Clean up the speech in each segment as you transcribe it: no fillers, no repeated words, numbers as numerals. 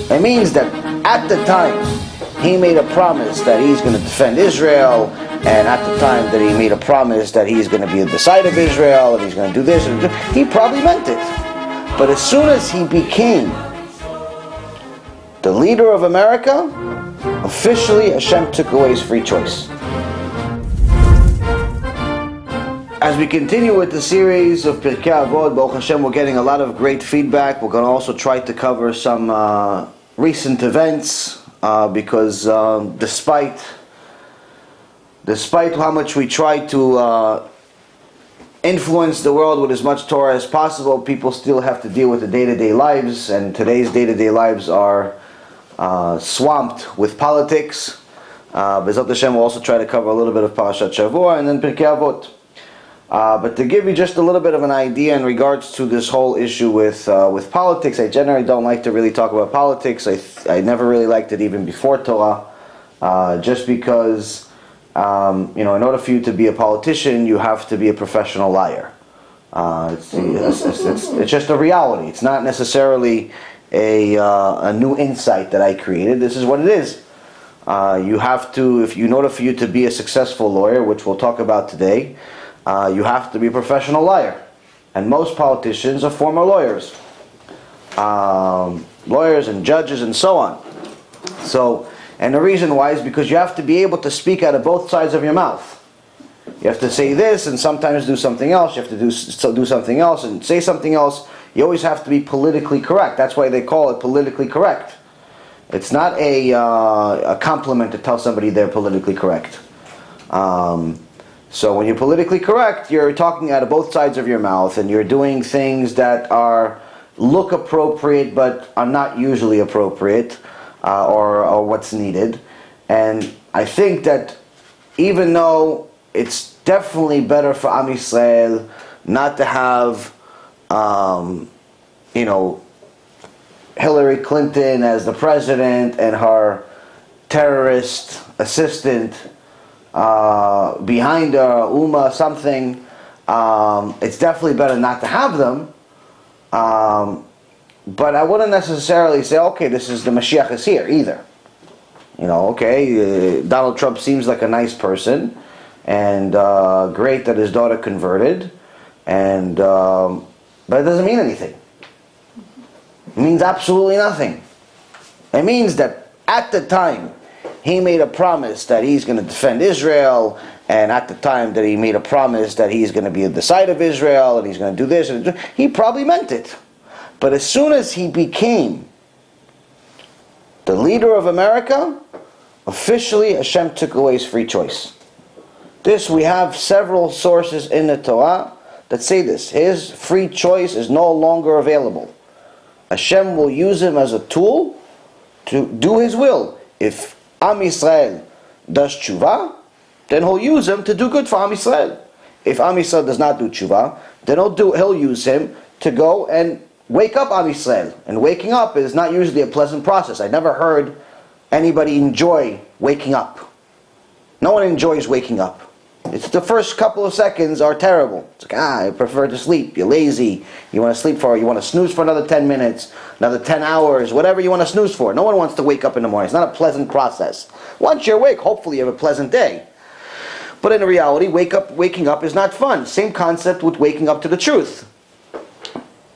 It means that at the time he made a promise that he's going to defend Israel, and at the time that he made a promise that he's going to be at the side of Israel, and he's going to do this, and he probably meant it. But as soon as he became the leader of America, officially HaShem took away his free choice. As we continue with the series of Pirkei Avot, Baruch Hashem, we're getting a lot of great feedback. We're going to also try to cover some recent events, because despite how much we try to influence the world with as much Torah as possible, people still have to deal with the day-to-day lives, and today's day-to-day lives are swamped with politics. B'ezrat Hashem will also try to cover a little bit of Parashat Shavua and then Pirkei Avot. But to give you just a little bit of an idea in regards to this whole issue with politics, I generally don't like to really talk about politics. I never really liked it even before Torah, just because in order for you to be a politician, you have to be a professional liar. It's just a reality. It's not necessarily a new insight that I created. This is what it is. You have to, in order for you to be a successful lawyer, which we'll talk about today, you have to be a professional liar. And most politicians are former lawyers. Lawyers and judges and so on. And the reason why is because you have to be able to speak out of both sides of your mouth. You have to say this and sometimes do something else. You have to do something else and say something else. You always have to be politically correct. That's why they call it politically correct. It's not a compliment to tell somebody they're politically correct. So when you're politically correct, you're talking out of both sides of your mouth, and you're doing things that look appropriate but are not usually appropriate, or what's needed. And I think that even though it's definitely better for Am Yisrael not to have Hillary Clinton as the president and her terrorist assistant behind her, Uma something, it's definitely better not to have them, but I wouldn't necessarily say, okay, this is the Mashiach is here either. Donald Trump seems like a nice person, and great that his daughter converted, and but it doesn't mean anything. It means absolutely nothing. It means that at the time he made a promise that he's going to defend Israel, and at the time that he made a promise that he's going to be at the side of Israel, and he's going to do this, he probably meant it. But as soon as he became the leader of America, officially HaShem took away his free choice. This, we have several sources in the Torah that say this. His free choice is no longer available. HaShem will use him as a tool to do his will. If Am Yisrael does TeShuva, then he'll use him to do good for Am Yisrael. If Am Yisrael does not do TeShuva, then he'll use him to go and wake up Am Yisrael. And waking up is not usually a pleasant process. I never heard anybody enjoy waking up. No one enjoys waking up. It's the first couple of seconds are terrible. It's like, I prefer to sleep. You're lazy. You want to sleep you want to snooze for another 10 minutes, another 10 hours, whatever you want to snooze for. No one wants to wake up in the morning. It's not a pleasant process. Once you're awake, hopefully you have a pleasant day. But in reality, waking up is not fun. Same concept with waking up to the truth.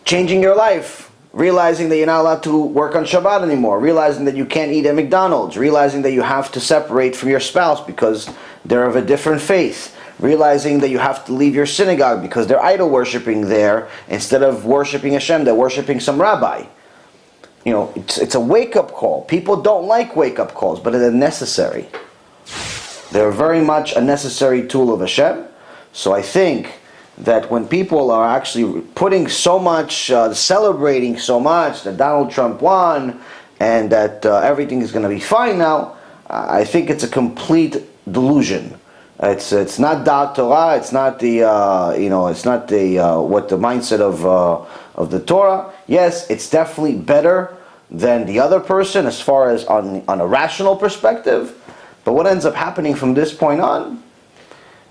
Changing your life. Realizing that you're not allowed to work on Shabbat anymore. Realizing that you can't eat at McDonald's. Realizing that you have to separate from your spouse because they're of a different faith. Realizing that you have to leave your synagogue because they're idol worshipping there. Instead of worshipping Hashem, they're worshipping some rabbi. It's a wake-up call. People don't like wake-up calls, but they're necessary. They're very much a necessary tool of Hashem. So I think that when people are actually putting so much, celebrating so much that Donald Trump won and that everything is going to be fine now, I think it's a complete delusion. It's not Da'at Torah. It's not the what the mindset of the Torah. Yes, it's definitely better than the other person as far as on a rational perspective. But what ends up happening from this point on?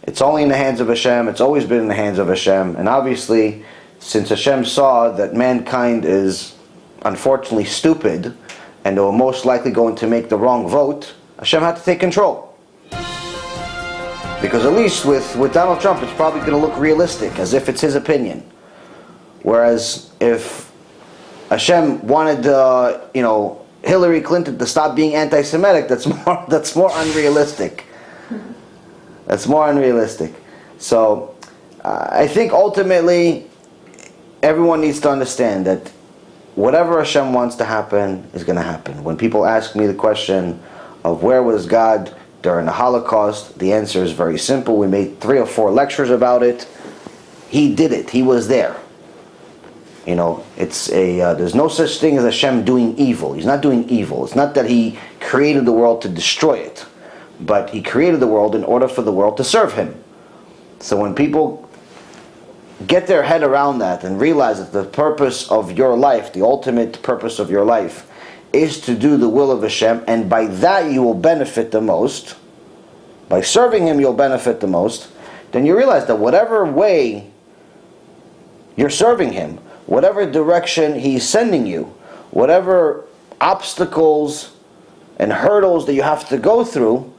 It's only in the hands of Hashem. It's always been in the hands of Hashem. And obviously, since Hashem saw that mankind is unfortunately stupid, and they were most likely going to make the wrong vote, Hashem had to take control. Because at least with Donald Trump, it's probably going to look realistic, as if it's his opinion. Whereas if Hashem wanted, Hillary Clinton to stop being anti-Semitic, that's more unrealistic. That's more unrealistic. So I think ultimately everyone needs to understand that whatever Hashem wants to happen is going to happen. When people ask me the question of where was God during the Holocaust, the answer is very simple. We made 3 or 4 lectures about it. He did it. He was there. There's no such thing as Hashem doing evil. He's not doing evil. It's not that He created the world to destroy it, but He created the world in order for the world to serve Him. So when people get their head around that and realize that the purpose of your life, the ultimate purpose of your life, is to do the will of Hashem, and by that you will benefit the most, by serving Him you'll benefit the most, then you realize that whatever way you're serving Him, whatever direction He's sending you, whatever obstacles and hurdles that you have to go through,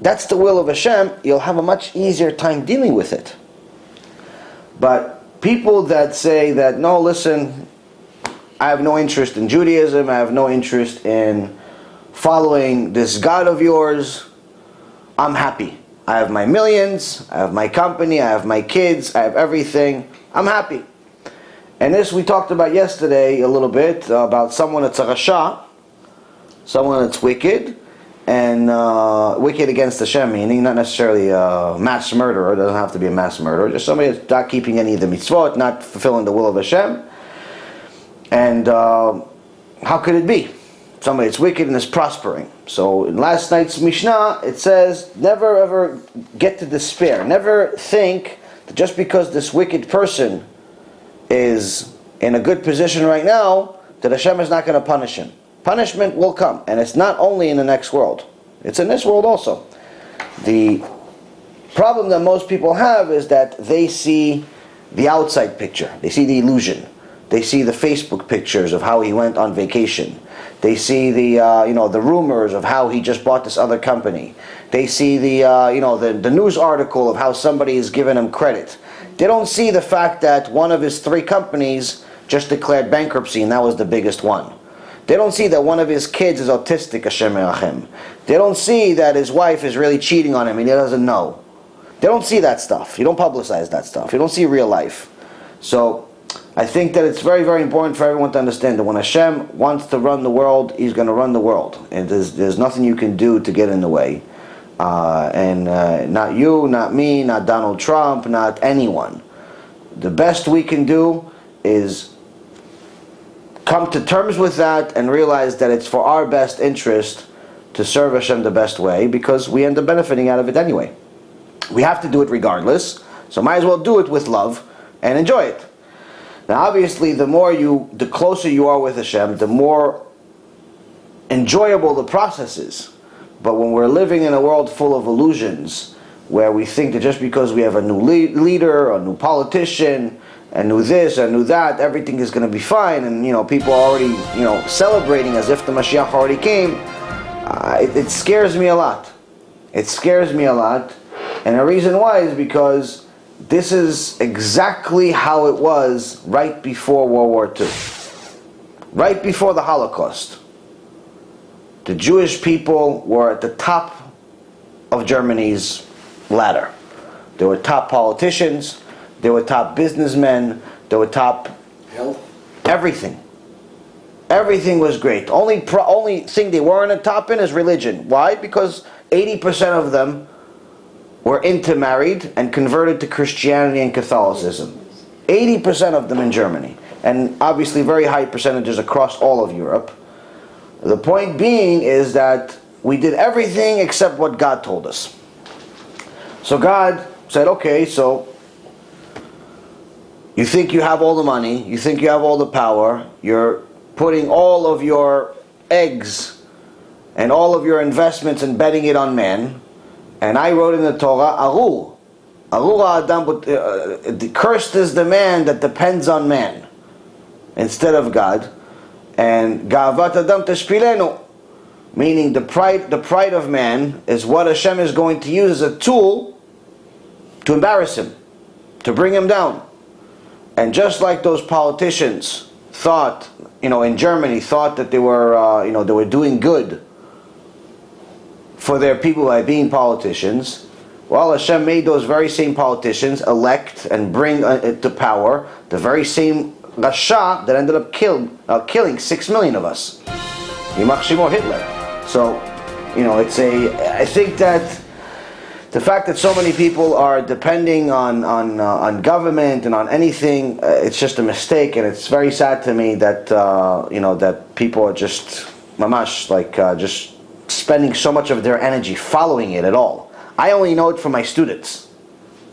that's the will of Hashem. You'll have a much easier time dealing with it. But people that say that, no, listen, I have no interest in Judaism, I have no interest in following this God of yours, I'm happy. I have my millions, I have my company, I have my kids, I have everything, I'm happy. And this we talked about yesterday a little bit, about someone that's a rasha, someone that's wicked, and wicked against Hashem, meaning not necessarily a mass murderer, it doesn't have to be a mass murderer, just somebody that's not keeping any of the mitzvot, not fulfilling the will of Hashem. And how could it be? Somebody that's wicked and is prospering. So in last night's Mishnah, it says, never ever get to despair. Never think that just because this wicked person is in a good position right now, that Hashem is not going to punish him. Punishment will come, and it's not only in the next world. It's in this world also. The problem that most people have is that they see the outside picture. They see the illusion. They see the Facebook pictures of how he went on vacation. They see the rumors of how he just bought this other company. They see the news article of how somebody is giving him credit. They don't see the fact that one of his 3 companies just declared bankruptcy, and that was the biggest one. They don't see that one of his kids is autistic, Hashem Erachem. They don't see that his wife is really cheating on him and he doesn't know. They don't see that stuff. You don't publicize that stuff. You don't see real life. So I think that it's very, very important for everyone to understand that when Hashem wants to run the world, He's going to run the world. And there's nothing you can do to get in the way. Not you, not me, not Donald Trump, not anyone. The best we can do is come to terms with that and realize that it's for our best interest to serve Hashem the best way, because we end up benefiting out of it anyway. We have to do it regardless, so might as well do it with love and enjoy it. Now obviously the closer you are with Hashem, the more enjoyable the process is. But when we're living in a world full of illusions, where we think that just because we have a new leader, or a new politician, and knew this and knew that, everything is going to be fine, and people are already celebrating as if the Mashiach already came, it scares me a lot. It scares me a lot, and the reason why is because this is exactly how it was right before World War II, right before the Holocaust. The Jewish people were at the top of Germany's ladder. They were top politicians. They were top businessmen. They were top health. Everything. Everything was great. Only thing they weren't at top in is religion. Why? Because 80% of them were intermarried and converted to Christianity and Catholicism. 80% of them in Germany. And obviously very high percentages across all of Europe. The point being is that we did everything except what God told us. So God said, okay, so you think you have all the money, you think you have all the power, you're putting all of your eggs and all of your investments and betting it on man. And I wrote in the Torah, cursed is the man that depends on man instead of God. And Ga'avat Adam Tashpilenu, meaning the pride of man is what Hashem is going to use as a tool to embarrass him, to bring him down. And just like those politicians thought, in Germany, thought that they were doing good for their people by being politicians, well, Hashem made those very same politicians elect and bring to power the very same Rasha that ended up killing 6 million of us. Yimach Shemo Hitler. So, I think that the fact that so many people are depending on government and on anything, it's just a mistake, and it's very sad to me that that people are just mamash just spending so much of their energy following it at all. I only know it from my students.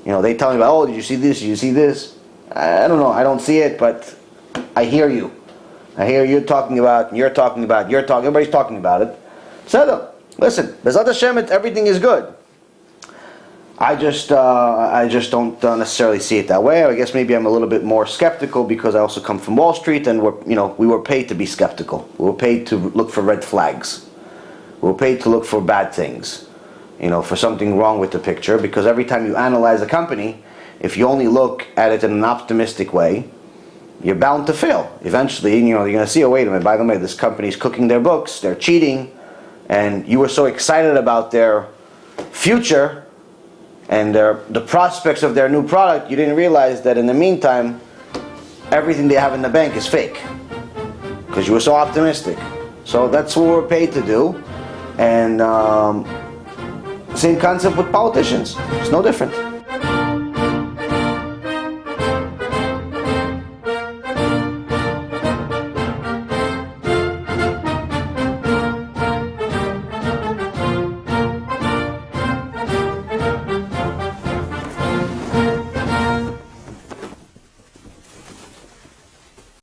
They tell me about, oh, did you see this? Did you see this? I don't know. I don't see it, but I hear you. I hear you talking about, and you're talking about, everybody's talking about it. So, listen, B'ezrat Hashem, everything is good. I just don't necessarily see it that way. I guess maybe I'm a little bit more skeptical because I also come from Wall Street, and we were paid to be skeptical. We were paid to look for red flags. We were paid to look for bad things, for something wrong with the picture. Because every time you analyze a company, if you only look at it in an optimistic way, you're bound to fail. Eventually, you're going to see, oh, wait a minute, by the way, this company's cooking their books, they're cheating, and you were so excited about their future and the prospects of their new product, you didn't realize that in the meantime, everything they have in the bank is fake. Because you were so optimistic. So that's what we're paid to do. And same concept with politicians. It's no different.